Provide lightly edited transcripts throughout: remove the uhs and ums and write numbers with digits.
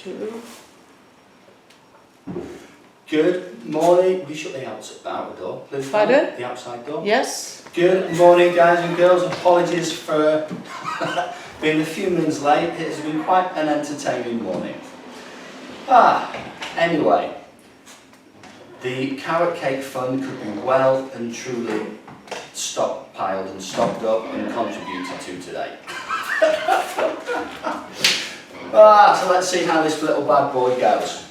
2. Good morning. We shut the outer door, please. Pardon? The outside door. Yes. Good morning, guys and girls. Apologies for being a few minutes late. It has been quite an entertaining morning. Anyway, the carrot cake fund could be well and truly stockpiled and stocked up and contributed to today. So let's see how this little bad boy goes.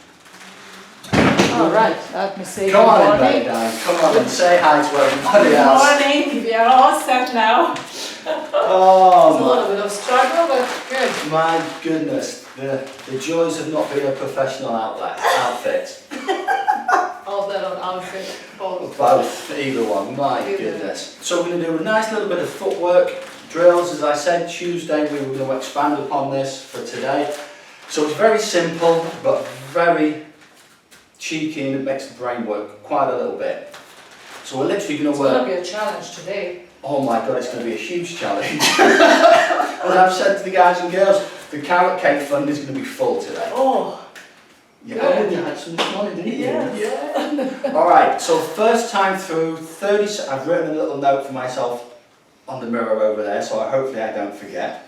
All right. Let me say Come on good in, morning. Dan. Come on and say hi to everybody Good else. morning, we are all set now. It's a Oh little bit of struggle, but good. my goodness, the joys of not being a professional outfit. All that on outfit. Both. Both, either one, my Either. goodness. So we're going to do a nice little bit of footwork drills. As I said, Tuesday we were going to expand upon this for today. So it's very simple, but very cheeky, and it makes the brain work quite a little bit. So we're literally going It's to going to work. be a challenge today. Oh my god, it's going to be a huge challenge. As I've said to the guys and girls, the carrot cake fund is going to be full today. Oh. Yeah, you had some this morning, didn't you? Yes. Yeah. Alright, so first time through, 30, I've written a little note for myself on the mirror over there, so hopefully I don't forget.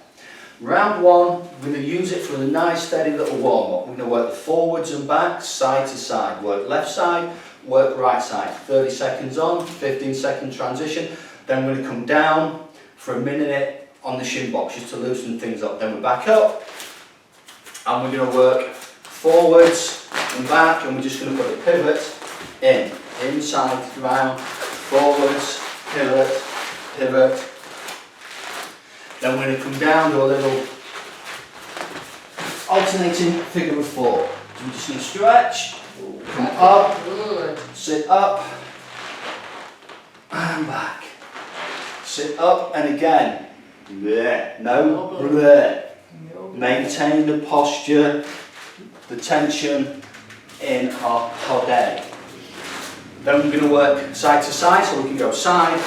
Round 1, we're going to use it for a nice steady little warm up. We're going to work the forwards and backs, side to side. Work left side, work right side. 30 seconds on, 15-second transition. Then we're going to come down for a minute on the shin box just to loosen things up. Then we're back up and we're going to work forwards and back, and we're just going to put a pivot inside, round, forwards, pivot, pivot. Then we're going to come down to a little alternating figure of 4. So we're just going to stretch, come up, Good. sit up, and back. Sit up and again. Bleh. No. Bleh. Maintain the posture, the tension in our body. Then we're going to work side to side, so we can go side,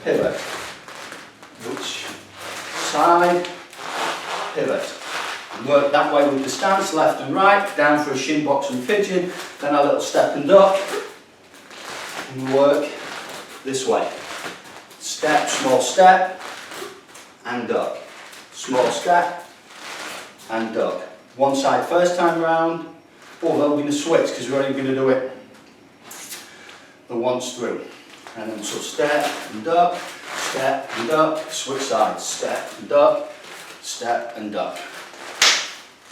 pivot, which side, pivot. Work that way with the stance, left and right, down for a shin box and pigeon, then a little step and duck, and work this way. Step, and duck. Small step, and duck. One side first time round, although we're going to switch because we're only going to do it the once through. And then so step and duck, switch sides, step and duck.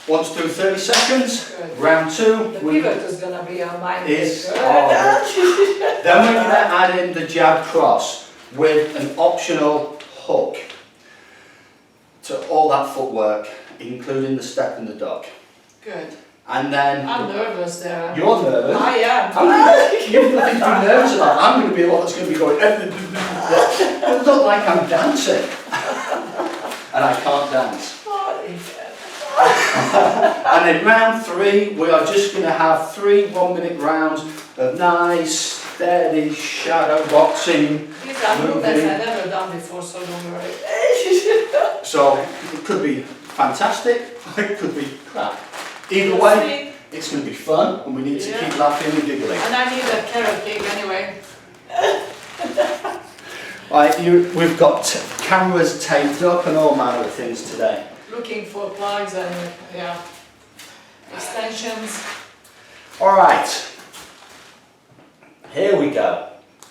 Once through 30 seconds, Good. round 2. The pivot is going to be on my Is Good. then we're going to add in the jab cross with an optional hook to all that footwork, including the step and the duck. Good. And then I'm nervous there. you're nervous. I am. You've nothing to be nervous about. I'm going to be the one that's going to be going. It look like I'm dancing, and I can't dance. And then round 3, we are just going to have 3 1-minute rounds of nice, steady shadow boxing. These are movements I've never done before, so don't worry. So it could be fantastic, or it could be crap. Either way, it's going to be fun, and we need to keep laughing and giggling. And I need a carrot cake anyway. Right, we've got cameras taped up and all manner of things today. Looking for plugs and extensions. Alright, here we go.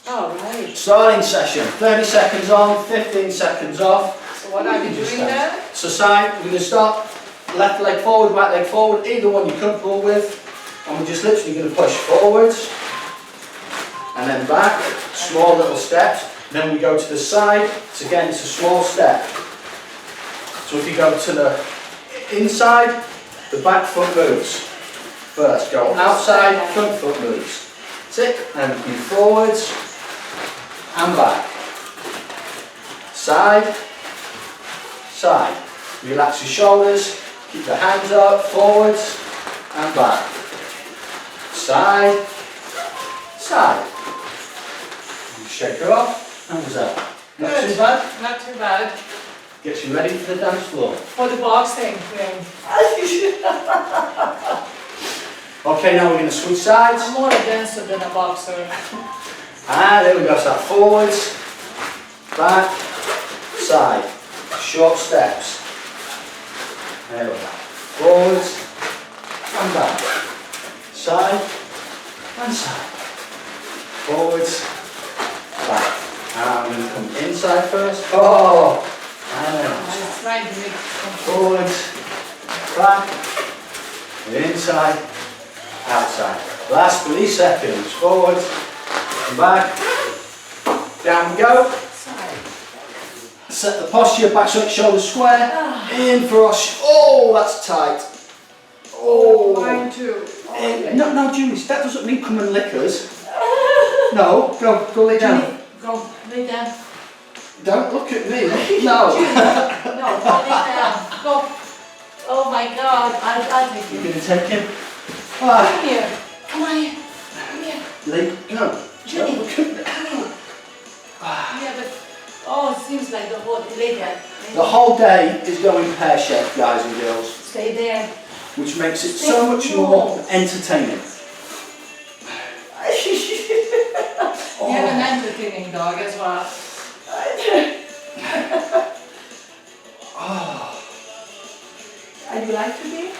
Alright. Starting session, 30 seconds on, 15 seconds off. So what are we doing there? So side, we're going to start left leg forward, right leg forward, either one you're comfortable with. And we're just literally going to push forwards and then back, small little steps. Then we go to the side, so again it's a small step. So if you go to the inside, the back foot moves. First, go outside, front foot moves. Sit and move forwards and back. Side, side. Relax your shoulders, keep your hands up, forwards and back. Side, side. You shake her off, hands up. Not too bad. Not too bad. Gets you ready for the dance floor. For the boxing thing. Okay, now we're going to switch sides. I'm more a dancer than a boxer. Ah, there we go. So forwards, back, side. Short steps. There we go. Forwards and back. Side and side. Forwards, back. And I'm going to come inside first. Oh! And then I was trying to make it forwards, back, inside, outside. Last 3 seconds. Forwards and back. Down we go. side. Set the posture, back so it's shoulder square. In for us. Oh, that's tight. Oh. Mine too. No, Julie, that doesn't mean come and lick us. No, go lay down. Go, lay down. Don't look at me. No. No, go lay down. Go. Oh my God, I'll take You're you. going to take him. Ah, Come here. Come on here. Come here. go. Julie, Don't look at me. come here. Yeah, but, oh, it seems like the whole, lay down. The whole day is going pear-shaped, guys and girls, Stay there. which makes it so much more entertaining. You have an entertaining dog as well. I'd like to be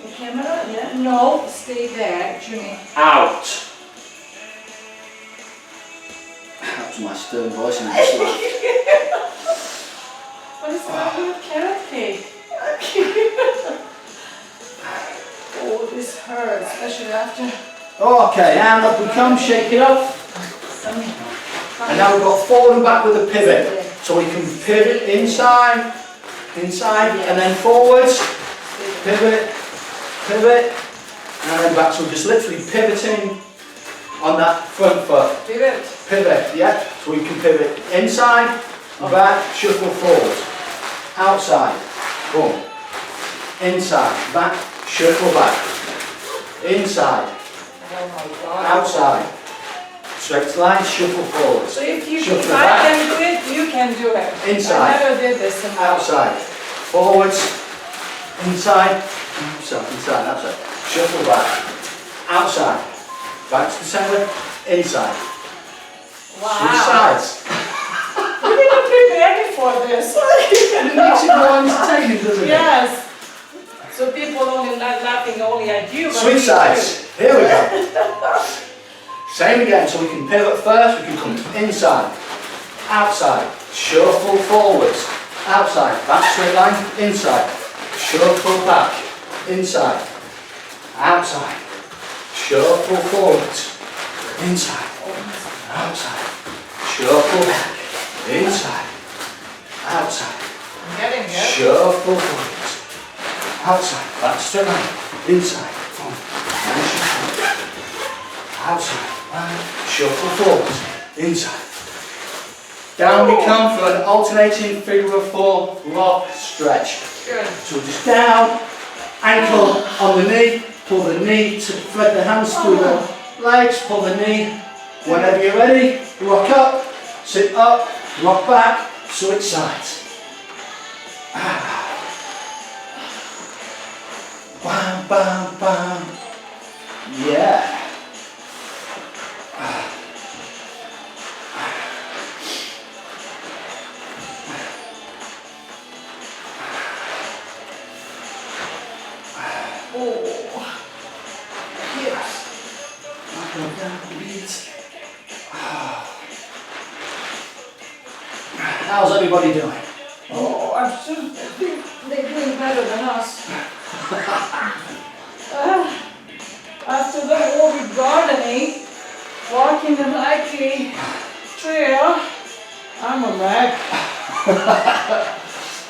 the camera, yeah? No, stay there, Junie. Out. That was my stern voice in this laugh. What is wrong with carrot cake? Oh, this hurts, especially after. Okay, and up we come, shake it up. And now we've got forward and back with a pivot. So we can pivot inside, and then forwards, pivot, pivot, and then back. So we're just literally pivoting on that front foot. Pivot. Pivot, yeah. So we can pivot inside, back, shuffle forward, outside, boom, inside, back, shuffle back, inside, Oh my God. outside, straight line, shuffle forward, So if Shuffle I back. can do it, you can do it. Inside. I never did this in my outside, forwards, inside, inside, outside, shuffle back, outside, back to the centre, inside, switch Wow. sides. You didn't prepare me for this. It makes it more entertaining, doesn't it? Yes. So people only not laughing only at you, but Switch me sides. Here we go. Same again, so we can pivot first, we can come inside, outside, shuffle forwards, outside, back straight line, inside, shuffle back, inside, outside, shuffle forwards, inside, outside, shuffle back, inside, outside, I'm getting it. shuffle forwards, outside, back straight line, inside, boom, and shuffle, outside, shuffle forwards, inside. Down we come for an alternating figure of 4 rock stretch. Good. So just down, ankle on the knee, pull the knee to thread the hands through the legs, pull the knee. Whenever you're ready, rock up, sit up, rock back, switch sides. Bam, bam, bam. Yeah. Oh. Yes. How's everybody doing? Oh, I'm sure they're doing better than us. After the whole gardening, walking the likely trail, I'm a wreck.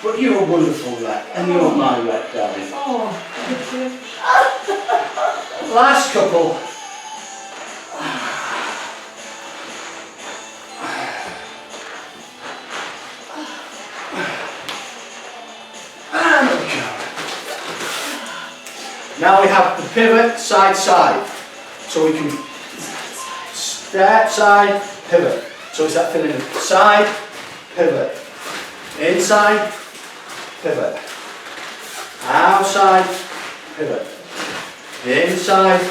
But you're a wonderful wreck, and you're my wreck, darling. Oh, thank you. Last couple. And there we go. Now we have the pivot side side. So we can step side, pivot. So it's that feeling of side, pivot. Inside, pivot. Outside, pivot. Inside,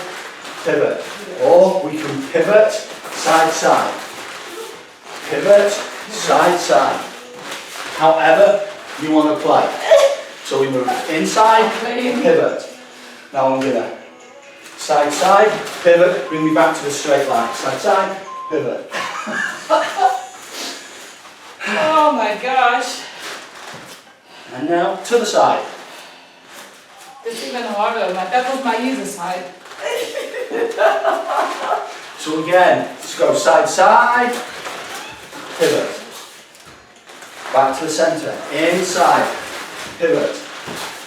pivot. Or we can pivot, side, side. Pivot, side, side. However you want to play. So we move inside, pivot. Now I'm gonna side, side, pivot, bring me back to the straight line. Side, side, pivot. Oh my gosh. And now to the side. It's even harder. That was my easy side. So again, just go side, side, pivot. Back to the centre, inside, pivot.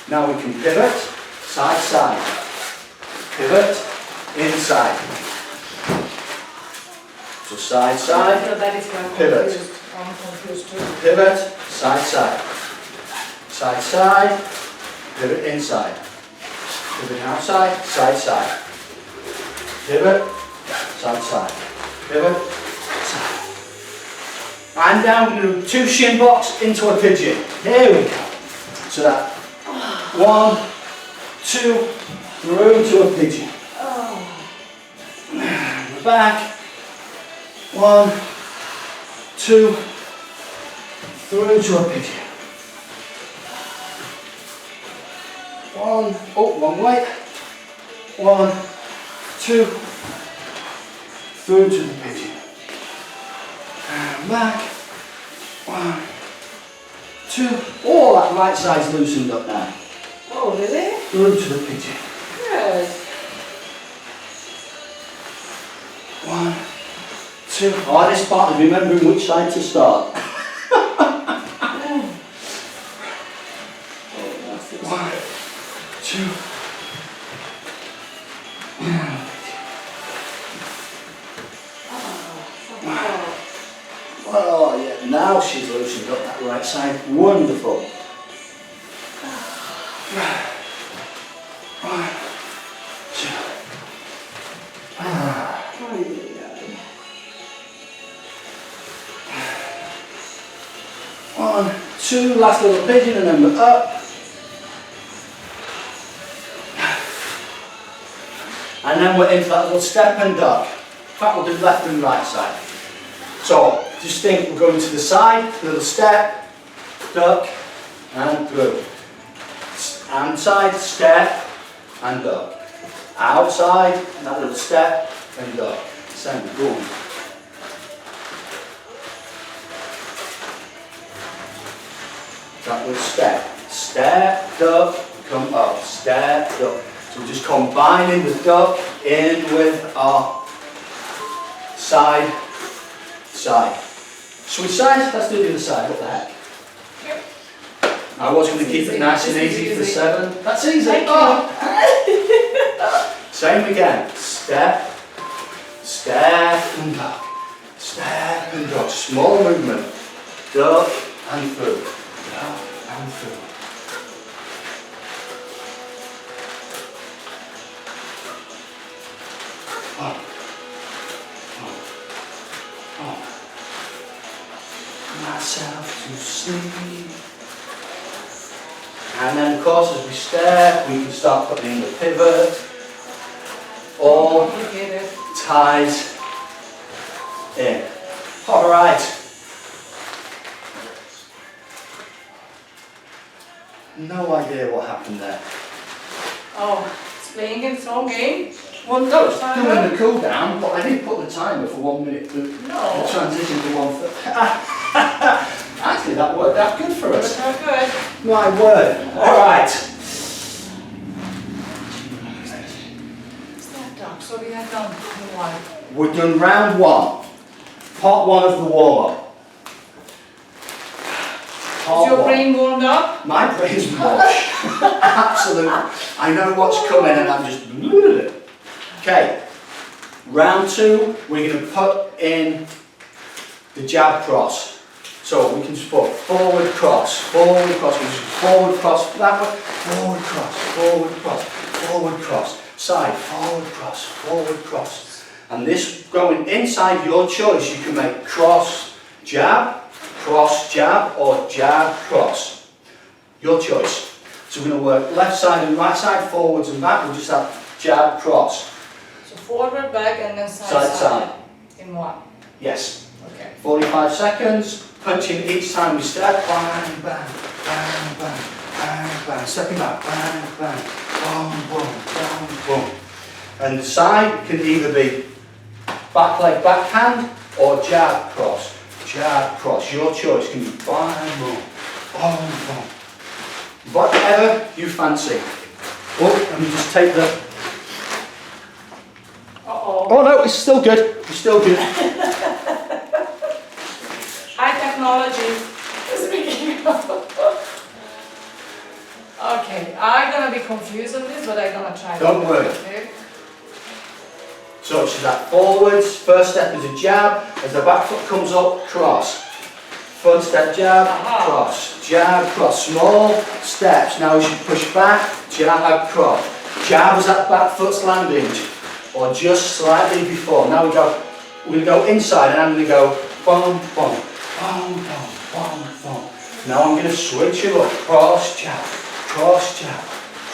Now we can pivot, side, side. Pivot, inside. So side, side, So that is why I'm pivot. confused. I'm confused too. Pivot, side, side. Side, side, pivot inside. Pivot outside, side, side. Pivot, side, side. Pivot, side. And now we're going to do 2 shin blocks into a pigeon. Here we go. So that 1, 2, through to a pigeon. We're back. 1, 2, through to a pigeon. 1, oh, wrong way. 1, 2, through to the pigeon. And back. 1, 2. Oh, that right side's loosened up now. Oh, really? Through to the pigeon. Good. 1, 2. Oh, this part of remembering which side to start. 1, 2. Oh yeah, now she's loosened up that right side. Wonderful. 1, 2. 1, 2, last little pigeon and then we're up. And then we're into that little step and duck. In fact, we'll do left and right side. So, just think we're going to the side, little step, duck, and through. And side, step, and duck. Outside, that little step, and duck. Same, boom. That little step. Step, duck, come up. Step, duck. So we're just combining the duck in with our side, side. Switch sides, let's do the other side, what the heck. Yep. I was going to keep it nice and easy for 7. That's easy. Thank Oh. Same again. Step, step and duck. Step and duck. Small movement. Duck and through. Duck and through. Myself to sleep. And then of course as we step we can start putting in the pivot. All ties in. Alright. No idea what happened there. Oh, it's playing its own game. No, it's doing the cool down, but I did put the timer for 1 minute to No. transition to 1:30. Actually, that worked out good for us. That's not good. My word. Alright. Step duck. So we have done one. We've done round 1. Part 1 of the warm-up. Is your brain warmed up? My brain's mush. Absolutely. I know what's coming and I'm just... Okay. Round 2, we're going to put in the jab cross. So we can just put forward cross, forward cross, forward cross, that way, forward cross, forward cross, forward cross, side, forward cross. And this going inside your choice, you can make cross, jab, or jab, cross. Your choice. So we're going to work left side and right side, forwards and back. We'll just have jab, cross. So forward, back, and then side, Side, side. In one. Yes. Okay. 45 seconds. Punching each time we step. Bang, bang, bang, bang, bang, bang. Stepping back. Bang, bang. Boom, boom, boom, boom. And the side can either be back leg, backhand, or jab, cross. Jab, cross. Your choice can be bang, boom, boom, boom. Whatever you fancy. Oh, let me just take the... Uh-oh. Oh no, it's still good. It's still good. High technology is beginning. Okay, I'm gonna be confused on this, but I'm gonna try. Don't worry. Okay. So she's that forwards, first step is a jab, as the back foot comes up, cross. Front step, jab, cross, jab, cross. Small steps. Now as you push back, jab, cross. Jab as that back foot's landing, or just slightly before. Now we're going to go inside, and I'm going to go boom, boom, boom, boom, boom, boom. Now I'm going to switch it up, cross, jab, cross, jab,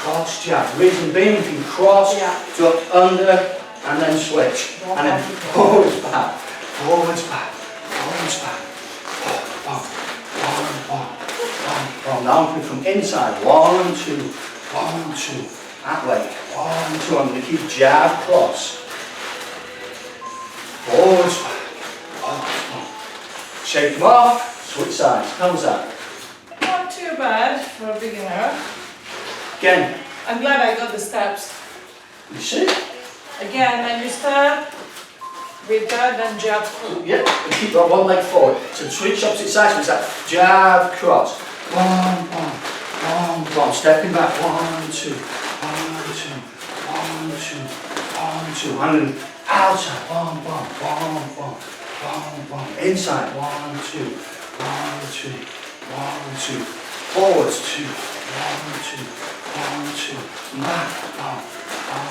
cross, jab. Reason being, we can cross, duck under, and then switch. And then forwards, back, forwards, back, forwards, back. Now I'm coming from inside. 1, 2, 1, 2. That way. 1, 2. I'm going to keep jab, cross. Forwards, back. Shake them off. Switch sides. How's that? Not too bad for a beginner. Again. I'm glad I got the steps. You see? Again, then you step, with that, then jab. Yep. And keep that one leg forward. So switch opposite sides. So it's that jab, cross. 1, 1, 1, 1. Stepping back. 1, 2, 1, 2, 1, 2, 1, 2. And then outside. 1, 1, 1, 1, 1, 1. Inside. 1, 2, 1, 2, 1, 2. Forwards. 2, 1, 2, 1, 2. Back. 1, 1,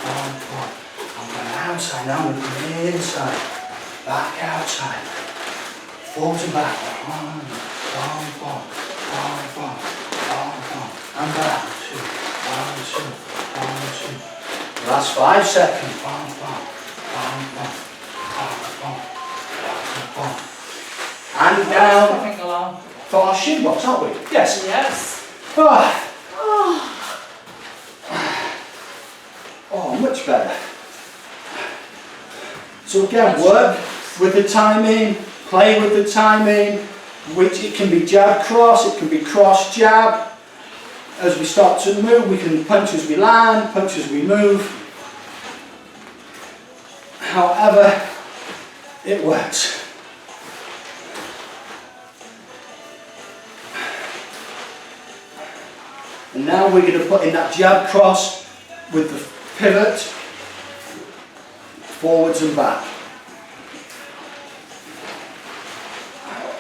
1, 1, 1. I'm going outside. Now I'm going to come inside. Back outside. Forwards and back. 1, 1, 1, 1, 1, 1, 1. And back. 2, 1, 2, 1, 2. Last 5 seconds. 1, 1, 1, 1, 1, 1, 1. And down Coming along. for our shin box, aren't we? Yes. Yes. Oh, much better. So again, work with the timing, play with the timing, which it can be jab cross, it can be cross jab. As we start to move, we can punch as we land, punch as we move. However, it works. And now we're going to put in that jab cross with the pivot, forwards and back.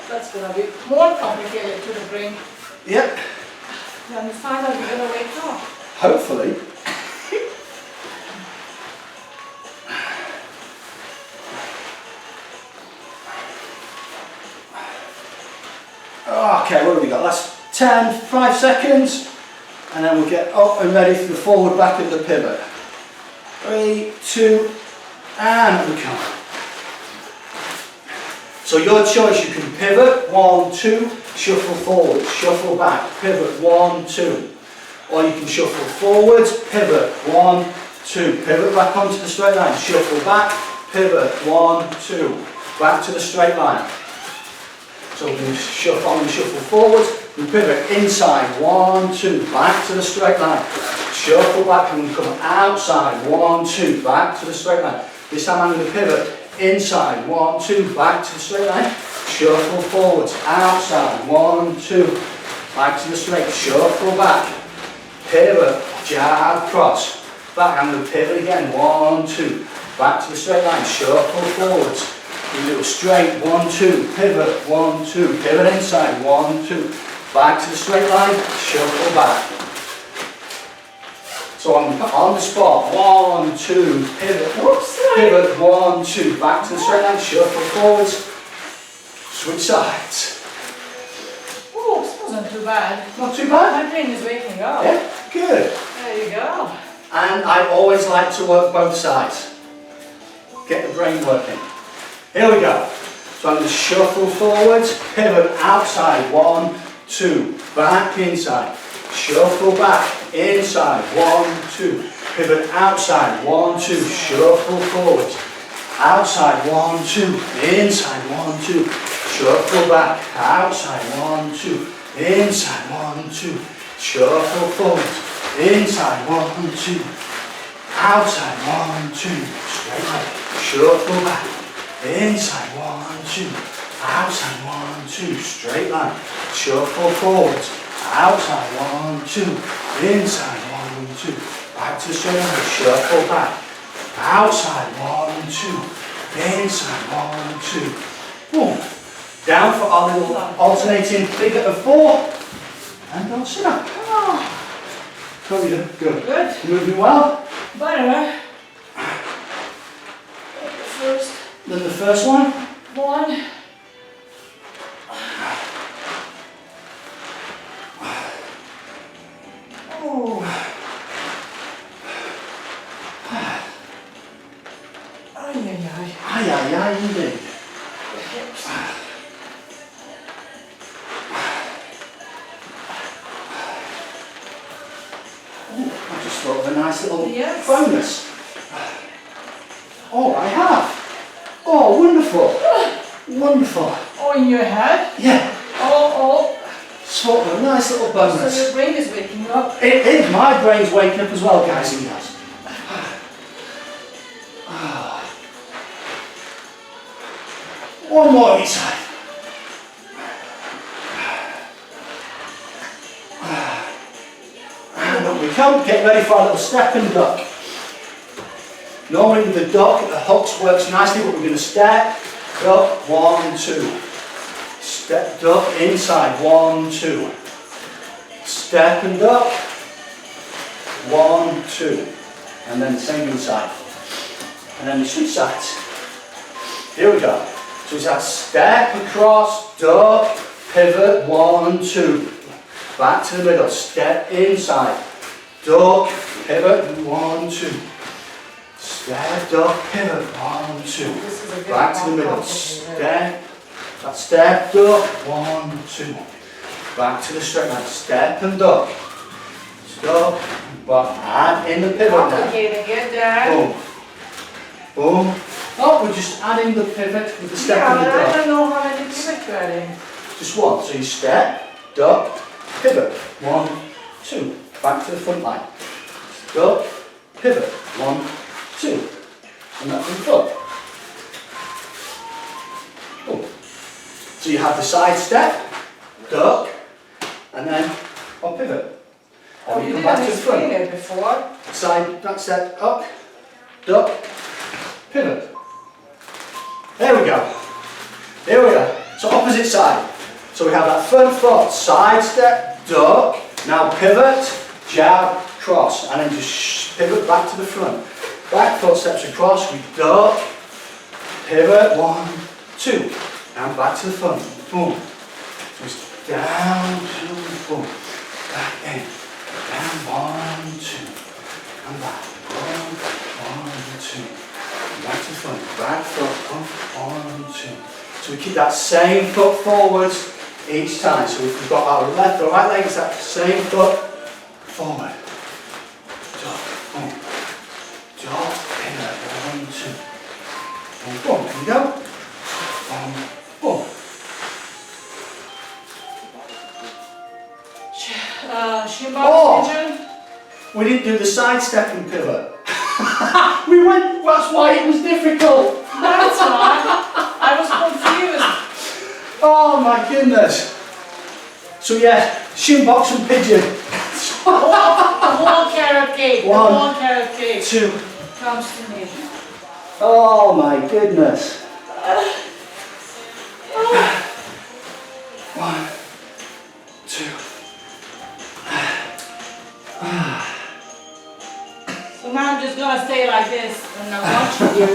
That's gonna be more complicated to the brain. Yep, Then finally we're gonna wake up. hopefully. Okay, what have we got? Last 10, 5 seconds. And then we'll get up and ready for the forward back at the pivot. 3, 2, and we come. So your choice, you can pivot, 1, 2, shuffle forward, shuffle back, pivot, 1, 2. Or you can shuffle forwards, pivot, 1, 2. Pivot back onto the straight line, shuffle back, pivot, 1, 2. Back to the straight line. So we can shuffle on and shuffle forwards, we pivot inside, 1, 2, back to the straight line. Shuffle back and we come outside, 1, 2, back to the straight line. This time I'm going to pivot inside, 1, 2, back to the straight line. Shuffle forwards, outside, 1, 2, back to the straight, shuffle back. Pivot, jab, cross. Back, I'm going to pivot again, 1, 2, back to the straight line, shuffle forwards. We do a straight, 1, 2, pivot, 1, 2, pivot inside, 1, 2, back to the straight line, shuffle back. So I'm on the spot, 1, 2, pivot, whoops, pivot, 1, 2, back to the straight line, shuffle forwards, switch sides. Oh, this wasn't too too bad. Not too bad. My brain is waking up. Yeah, good. There you go. And I always like to work both sides. Get the brain working. Here we go. So I'm going to shuffle forwards, pivot outside, 1, 2, back inside, shuffle back, inside, 1, 2, pivot outside, 1, 2, shuffle forwards, outside, 1, 2, inside, 1, 2, shuffle back, outside, 1, 2, inside, 1, 2, shuffle forwards, inside, 1, 2, outside, 1, 2, straight leg, shuffle back, inside, 1, 2, outside, 1, 2, straight line, shuffle forwards, outside, 1, 2, inside, 1, 2, back to straight line, shuffle back, outside, 1, 2, inside, 1, 2, boom. Down for our little alternating figure of 4, and don't sit up. How are you doing? Good. Good. Moving well? Better. First Then the first one. one. Oh. Ay, ay, ay. Aye, aye, aye, indeed. The hips. I just thought of a nice little Yes. bonus. Oh, I have. Oh, wonderful. Wonderful. Oh, in your head? Yeah, Oh, sort of a nice little oh. So bonus. your brain is waking up. It is. My brain's waking up as well, guys and girls. One more each side. And up we come. Get ready for our little step and duck. Normally with the duck, the hooks works nicely, but we're going to step, duck, 1, 2. Step, duck, inside, 1, 2. Step and duck, 1, 2. And then the same inside. And then we switch sides. Here we go. So it's that step across, duck, pivot, 1, 2. Back to the middle, step inside, duck, pivot, 1, 2. Step, duck, pivot, 1, 2. This is a bit Back to the middle, complicated. step, that step, duck, 1, 2. Back to the straight line, step and duck. Stop, but add in the pivot now. Complicating it, Dad. Boom. Boom. Oh, we're just adding the pivot with the step Yeah, and the but I duck. don't know how many pivot you're adding. Just one. So you step, duck, pivot. 1, 2. Back to the front line. Duck, pivot. 1, 2. And that's in foot. Boom. So you have the side step, duck, and then on pivot. Oh, And you come didn't back to the explain front. it before. Side, that step, up, duck, pivot. There we go. Here we go. So opposite side. So we have that front foot, side step, duck, now pivot, jab, cross, and then just pivot back to the front. Back foot steps across, we duck, pivot, 1, 2, and back to the front, boom. So it's down, 2, boom, back in, down, 1, 2, and back, 1, 2, back to the front, back foot, up, 1, 2. So we keep that same foot forwards each time. So if we've got our left or right leg, it's that same foot forward. Duck, boom. Duck, pivot, 1, 2. Boom, boom. Can you go? Boom. Shin box Oh. pigeon. We didn't do the side step and pivot. We went, that's why it was difficult. That's why. I was confused. Oh my goodness. So yeah, shin box and pigeon. The whole carrot cake. The 1, whole carrot cake 2. comes to me. Oh my goodness. 1, 2. So now I'm just gonna stay like this and I'm watching you.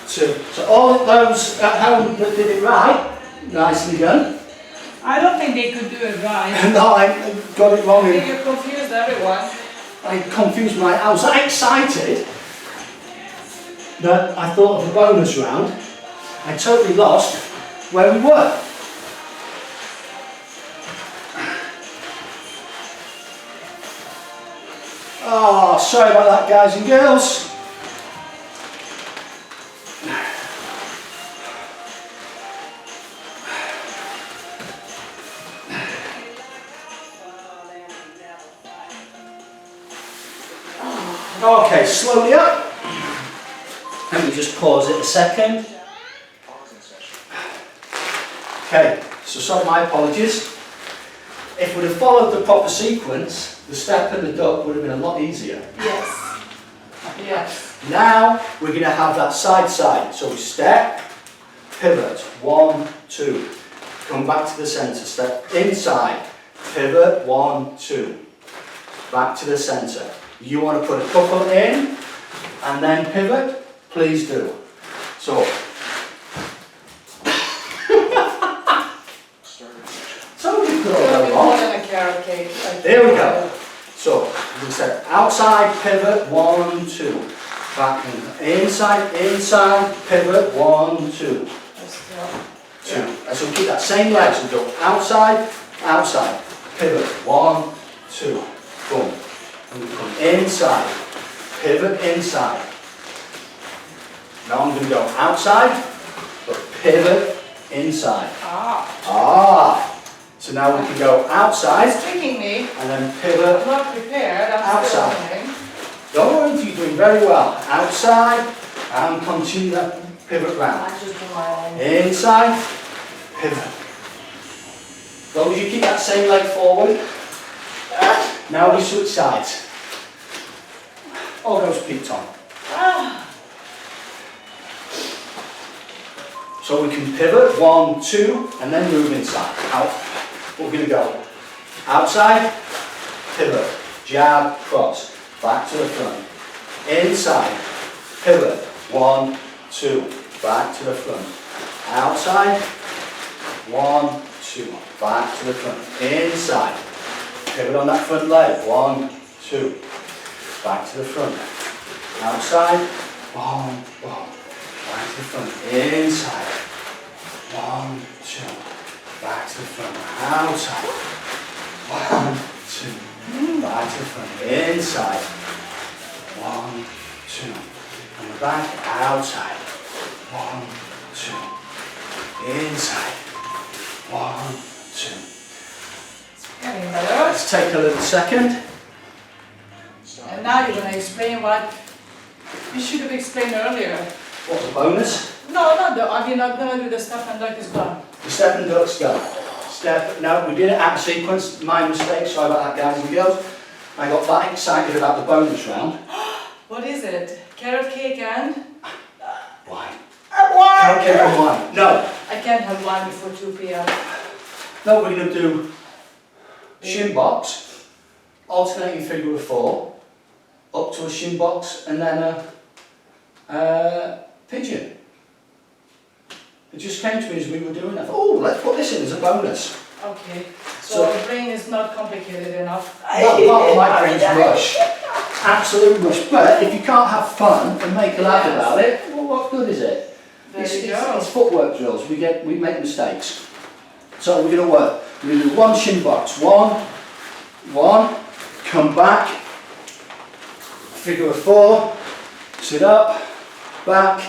2. So all of those at home that did it right, nicely done. I don't think they could do it right. No, I got it wrong. You confused everyone. I confused I was that excited that I thought of the bonus round. I totally lost where we were. Oh, sorry about that, guys and girls. Okay, slowly up. Let me just pause it a second. Okay, so sorry, my apologies. If we'd have followed the proper sequence, the step and the duck would have been a lot easier. Yes. Yes. Now we're going to have that side side. So we step, pivot, 1, 2. Come back to the centre, step inside, pivot, 1, 2. Back to the centre. You want to put a couple in and then pivot, please do. So, so we could all go More on. than a carrot cake. There we go. So, we said outside, pivot, 1, 2. Back and inside, inside, pivot, 1, 2. 2. And so keep that same leg, so go outside, outside, pivot, 1, 2, boom. And we come inside, pivot inside. Now I'm going to go outside, but pivot inside. Ah. So now we can go outside, It's tricking me. and then pivot. I'm not prepared. I'm Outside. still learning. Don't worry, you're doing very well. Outside, and continue that pivot round. I just do my own. Inside, pivot. As long as you keep that same leg forward. Now we switch sides. All goes Pete Tom. So we can pivot, 1, 2, and then move inside. Out. We're going to go outside, pivot, jab, cross, back to the front. Inside, pivot, 1, 2, back to the front. Outside, 1, 2, back to the front. Inside, pivot on that front leg, 1, 2, back to the front. Outside, 1, 1, back to the front. Inside, 1, 2, back to the front. Outside, 1, 2, back to the front. Inside, 1, 2, and the back, outside, 1, 2, inside, 1, 2. Getting better. Let's take a little second. And now you're going to explain what you should have explained earlier. What's the bonus? No, not the. Are you not going to do the stuff and like it's gone? The step and ducks go. Step, no, we did it out of sequence, my mistake, sorry about that, guys and girls. I got that excited about the bonus round. What is it? Carrot cake and? Wine. Carrot cake and wine. No, I can't have wine before 2 p.m. no, we're going to do shin box, alternating figure of 4, up to a shin box, and then a pigeon. It just came to me as we were doing that. I thought, oh, let's put this in as a bonus. Okay. So So- the brain is not complicated enough. Not my brain's rush. Absolute rush. But if you can't have fun and make a laugh Yes. about it, well, what good is it? There It's, you it's, go. it's footwork drills. We make mistakes. So we're going to work. We're going to do one shin box. 1, come back, figure of 4, sit up, back,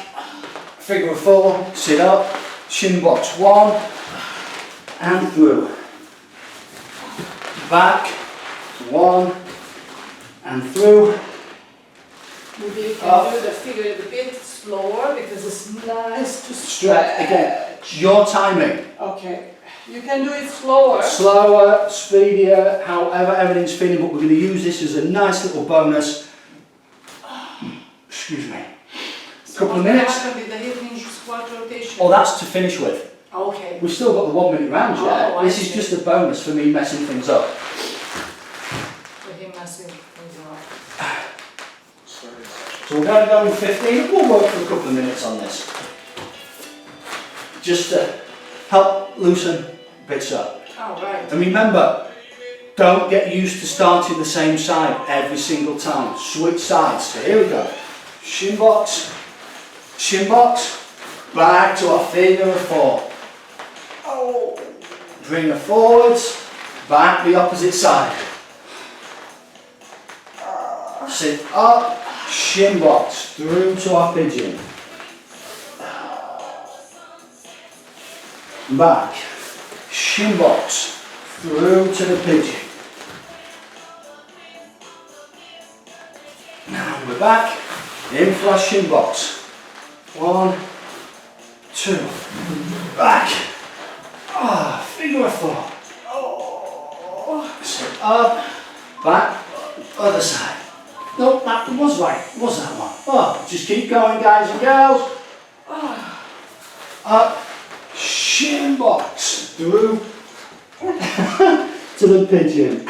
figure of 4, sit up, shin box 1, and through. Back, 1, and through. Maybe you can Up. do the figure a bit slower because it's nice to Stretch again. Your timing. Okay. You can do it slower. Slower, speedier, however everything's feeling, but we're going to use this as a nice little bonus. Excuse me. Couple of minutes. What happened with the hip hinge squat rotation? Oh, that's to finish with. Okay. We've still got the 1 minute rounds yet. Oh, I This is see. just a bonus for me messing things up. For him messing things up. So we're going to go in 15. We'll work for a couple of minutes on this. Just to help loosen bits up. Oh, right. And remember, don't get used to starting the same side every single time. Switch sides. So here we go. Shin box, back to our figure of four. Oh. Bring her forwards, back the opposite side. Sit up, shin box, through to our pigeon. Back, shin box, through to the pigeon. Now we're back, in for our shin box. 1, 2, back. Figure of four. Sit up, back, other side. No, that was right, was that one? Just keep going, guys and girls. Up, shin box, through to the pigeon.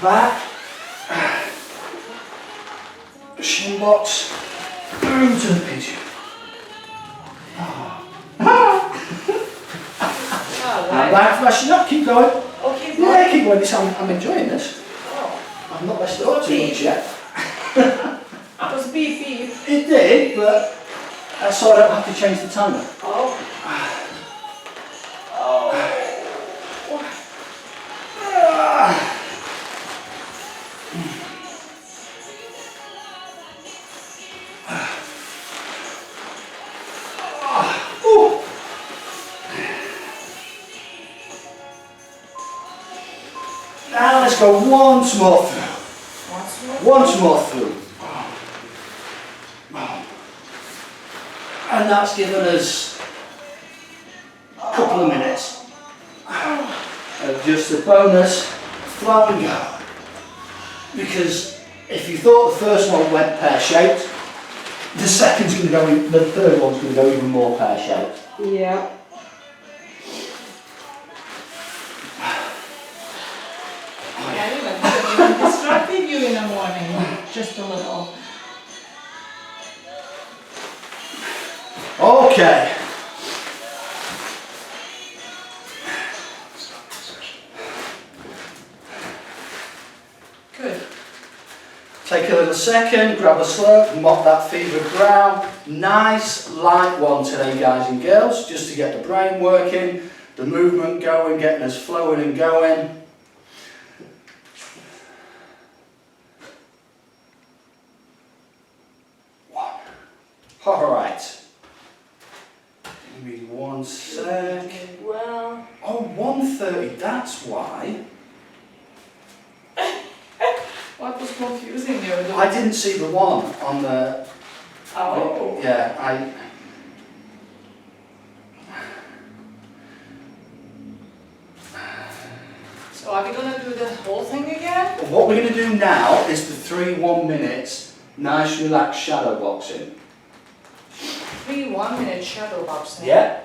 Back, shin box, through to the pigeon. And back, flashing up, keep going. Okay, Yeah, keep going. I'm enjoying this. Oh, I've not messed it up too much yet. it was beep beep. It did, but that's so I don't have to change the timer. Oh. Now let's go once more through. Once more through. And that's given us a couple of minutes of just a bonus flow and go. Because if you thought the first one went pear-shaped, the second's going to go, the third one's going to go even more pear-shaped. Yeah. I even distracted you in the morning, just a little. Okay. Good. Take a little second, grab a slope, mop that fever brow. Nice light one today, guys and girls, just to get the brain working, the movement going, getting us flowing and going. Alright. Give me 1 sec. Well. Oh, 1:30, that's why. What was confusing you? I didn't see the one on the... Oh. Yeah, So are we gonna do the whole thing again? What we're going to do now is the 3 1 minutes, nice relaxed shadow boxing. 3 1-minute shadow boxing. Yeah?